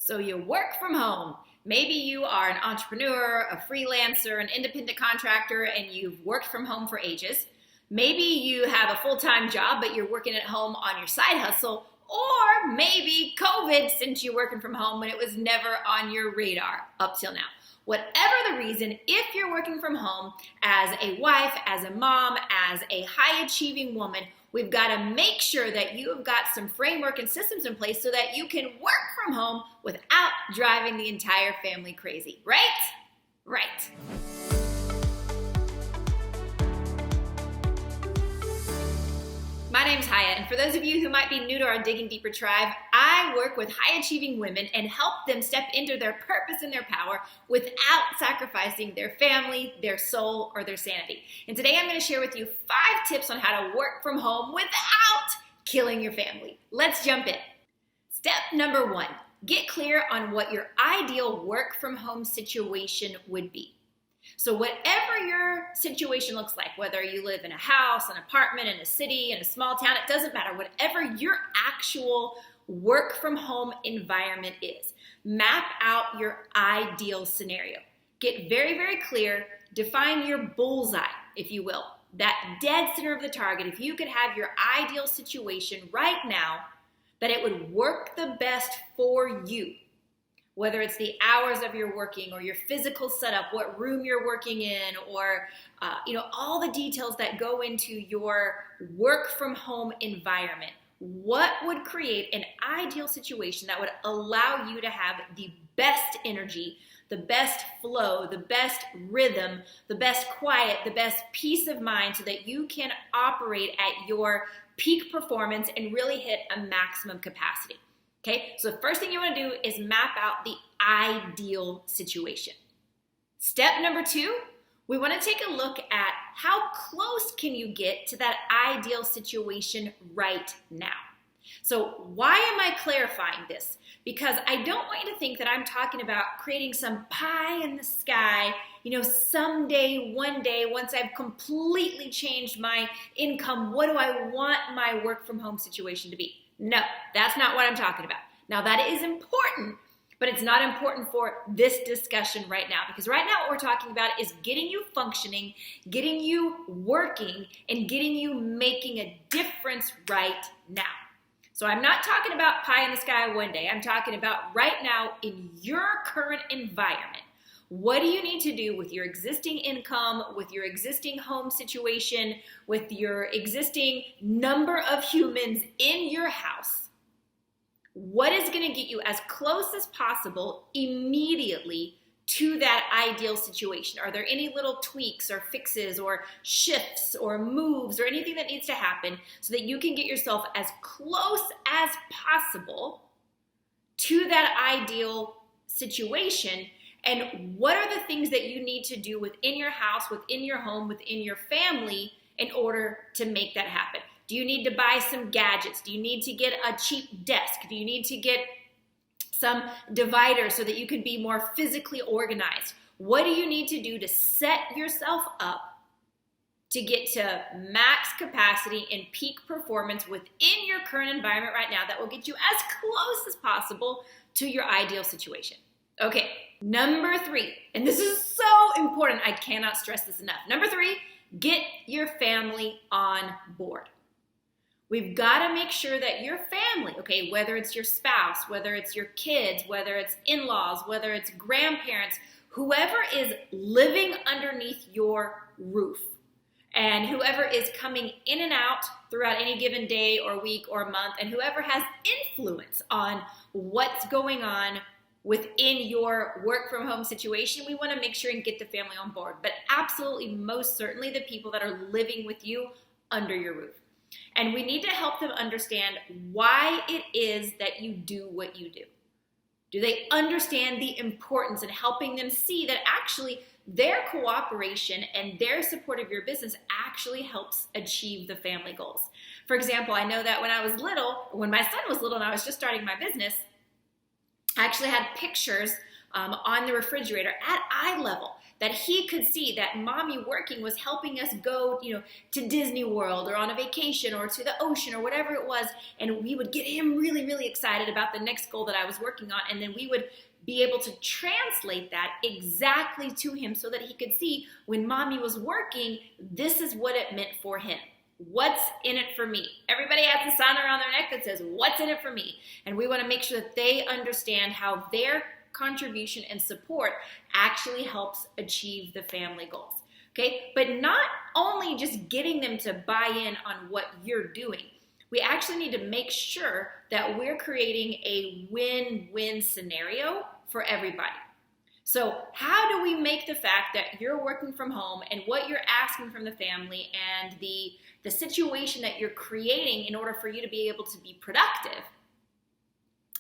So you work from home. Maybe you are an entrepreneur, a freelancer, an independent contractor, and you've worked from home for ages. Maybe you have a full-time job, but you're working at home on your side hustle. Or maybe COVID sent you working from home when it was never on your radar up till now. Whatever the reason, if you're working from home as a wife, as a mom, as a high-achieving woman, we've got to make sure that you have got some framework and systems in place so that you can work from home without driving the entire family crazy, right? Right. My name's Haya, and for those of you who might be new to our Digging Deeper tribe, I work with high-achieving women and help them step into their purpose and their power without sacrificing their family, their soul, or their sanity. And today I'm going to share with you 5 tips on how to work from home without killing your family. Let's jump in. Step number 1, get clear on what your ideal work from home situation would be. So whatever your situation looks like, whether you live in a house, an apartment, in a city, in a small town, it doesn't matter. Whatever your actual work from home environment is, map out your ideal scenario. Get very, very clear. Define your bullseye, if you will, that dead center of the target. If you could have your ideal situation right now, that it would work the best for you. Whether it's the hours of your working or your physical setup, what room you're working in, or all the details that go into your work from home environment. What would create an ideal situation that would allow you to have the best energy, the best flow, the best rhythm, the best quiet, the best peace of mind so that you can operate at your peak performance and really hit a maximum capacity? Okay, so the first thing you want to do is map out the ideal situation. Step number 2, we want to take a look at how close can you get to that ideal situation right now. So why am I clarifying this? Because I don't want you to think that I'm talking about creating some pie in the sky, someday, one day, once I've completely changed my income, what do I want my work from home situation to be? No, that's not what I'm talking about. Now that is important, but it's not important for this discussion right now, because right now what we're talking about is getting you functioning, getting you working, and getting you making a difference right now. So I'm not talking about pie in the sky one day. I'm talking about right now in your current environment. What do you need to do with your existing income, with your existing home situation, with your existing number of humans in your house? What is going to get you as close as possible immediately to that ideal situation? Are there any little tweaks or fixes or shifts or moves or anything that needs to happen so that you can get yourself as close as possible to that ideal situation? And what are the things that you need to do within your house, within your home, within your family in order to make that happen? Do you need to buy some gadgets? Do you need to get a cheap desk? Do you need to get some dividers so that you can be more physically organized? What do you need to do to set yourself up to get to max capacity and peak performance within your current environment right now that will get you as close as possible to your ideal situation? Okay, number 3, and this is so important, I cannot stress this enough. Number 3, get your family on board. We've got to make sure that your family, okay, whether it's your spouse, whether it's your kids, whether it's in-laws, whether it's grandparents, whoever is living underneath your roof and whoever is coming in and out throughout any given day or week or month, and whoever has influence on what's going on within your work from home situation, we want to make sure and get the family on board. But absolutely, most certainly the people that are living with you under your roof. And we need to help them understand why it is that you do what you do. Do they understand the importance and helping them see that actually their cooperation and their support of your business actually helps achieve the family goals? For example, I know that when I was little, when my son was little and I was just starting my business, I actually had pictures on the refrigerator at eye level, that he could see that mommy working was helping us go, to Disney World or on a vacation or to the ocean or whatever it was. And we would get him really, really excited about the next goal that I was working on. And then we would be able to translate that exactly to him so that he could see when mommy was working, this is what it meant for him. What's in it for me? Everybody has a sign around their neck that says, what's in it for me? And we want to make sure that they understand how their contribution and support actually helps achieve the family goals. Okay, but not only just getting them to buy in on what you're doing, we actually need to make sure that we're creating a win-win scenario for everybody. So how do we make the fact that you're working from home and what you're asking from the family and the situation that you're creating in order for you to be able to be productive,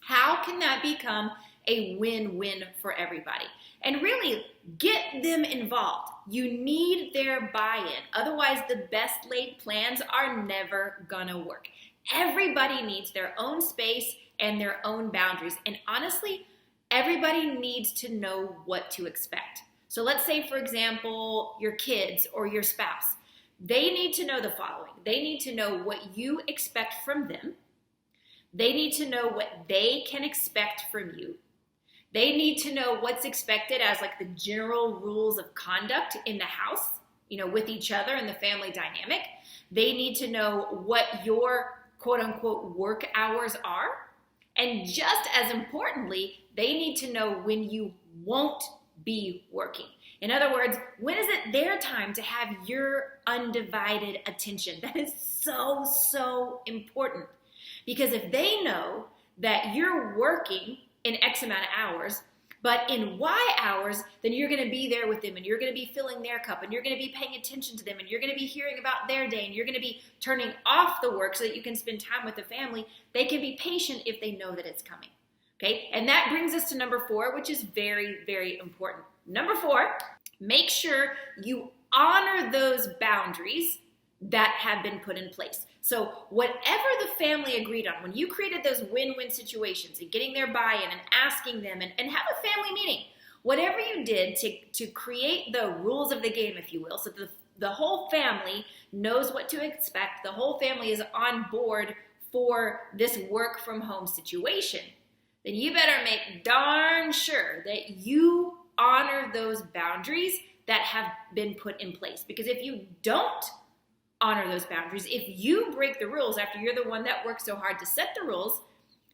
how can that become a win-win for everybody? And really get them involved. You need their buy-in. Otherwise, the best laid plans are never gonna work. Everybody needs their own space and their own boundaries. And honestly, everybody needs to know what to expect. So let's say, for example, your kids or your spouse. They need to know the following. They need to know what you expect from them. They need to know what they can expect from you. They need to know what's expected as like the general rules of conduct in the house, with each other and the family dynamic. They need to know what your quote unquote work hours are. And just as importantly, they need to know when you won't be working. In other words, when is it their time to have your undivided attention? That is so, so important. Because if they know that you're working in X amount of hours, but in Y hours, then you're going to be there with them and you're going to be filling their cup and you're going to be paying attention to them and you're going to be hearing about their day and you're going to be turning off the work so that you can spend time with the family. They can be patient if they know that it's coming. Okay, and that brings us to number 4, which is very, very important. Number 4, make sure you honor those boundaries that have been put in place. So whatever the family agreed on, when you created those win-win situations and getting their buy-in and asking them and have a family meeting, whatever you did to create the rules of the game, if you will, so the whole family knows what to expect, the whole family is on board for this work from home situation, then you better make darn sure that you honor those boundaries that have been put in place. Because if you don't honor those boundaries, if you break the rules after you're the one that worked so hard to set the rules,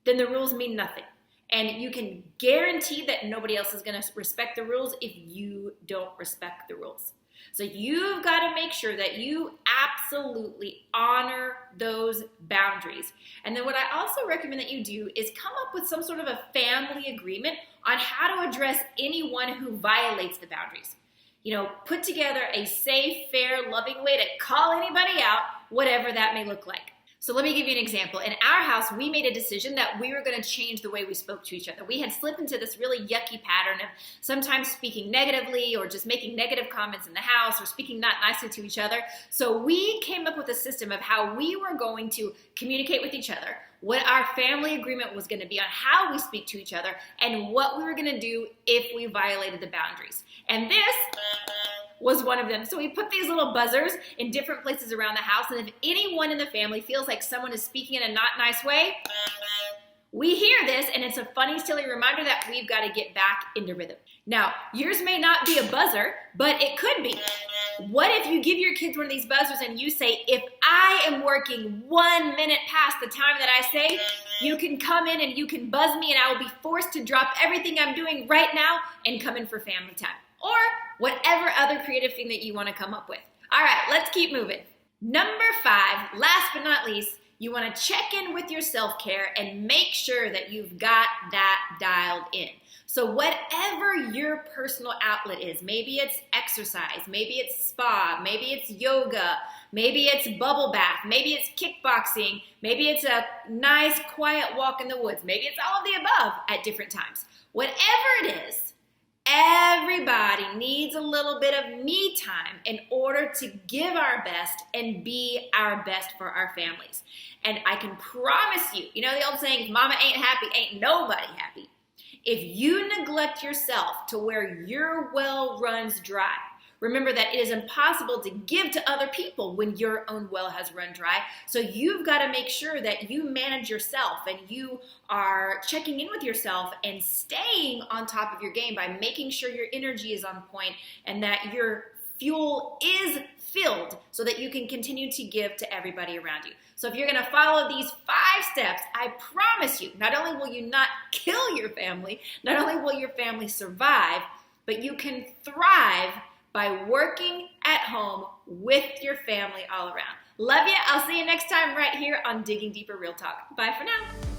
then the rules mean nothing. And you can guarantee that nobody else is going to respect the rules if you don't respect the rules. So you've got to make sure that you absolutely honor those boundaries. And then what I also recommend that you do is come up with some sort of a family agreement on how to address anyone who violates the boundaries. Put together a safe, fair, loving way to call anybody out, whatever that may look like. So let me give you an example. In our house, we made a decision that we were going to change the way we spoke to each other. We had slipped into this really yucky pattern of sometimes speaking negatively or just making negative comments in the house or speaking not nicely to each other. So we came up with a system of how we were going to communicate with each other, what our family agreement was going to be on how we speak to each other, and what we were going to do if we violated the boundaries. And this was one of them. So we put these little buzzers in different places around the house, and if anyone in the family feels like someone is speaking in a not nice way, we hear this, and it's a funny, silly reminder that we've got to get back into rhythm. Now, yours may not be a buzzer, but it could be. What if you give your kids one of these buzzers and you say, if I am working 1 minute past the time that I say, you can come in and you can buzz me and I will be forced to drop everything I'm doing right now and come in for family time. Or whatever other creative thing that you want to come up with. All right, let's keep moving. Number 5, last but not least, you want to check in with your self-care and make sure that you've got that dialed in. So whatever your personal outlet is, maybe it's exercise, maybe it's spa, maybe it's yoga, maybe it's bubble bath, maybe it's kickboxing, maybe it's a nice quiet walk in the woods, maybe it's all of the above at different times. Whatever it is, everybody needs a little bit of me time in order to give our best and be our best for our families. And I can promise you, the old saying, if mama ain't happy, ain't nobody happy. If you neglect yourself to where your well runs dry, remember that it is impossible to give to other people when your own well has run dry. So you've got to make sure that you manage yourself and you are checking in with yourself and staying on top of your game by making sure your energy is on point and that your fuel is filled so that you can continue to give to everybody around you. So if you're going to follow these 5 steps, I promise you, not only will you not kill your family, not only will your family survive, but you can thrive by working at home with your family all around. Love you. I'll see you next time right here on Digging Deeper Real Talk. Bye for now.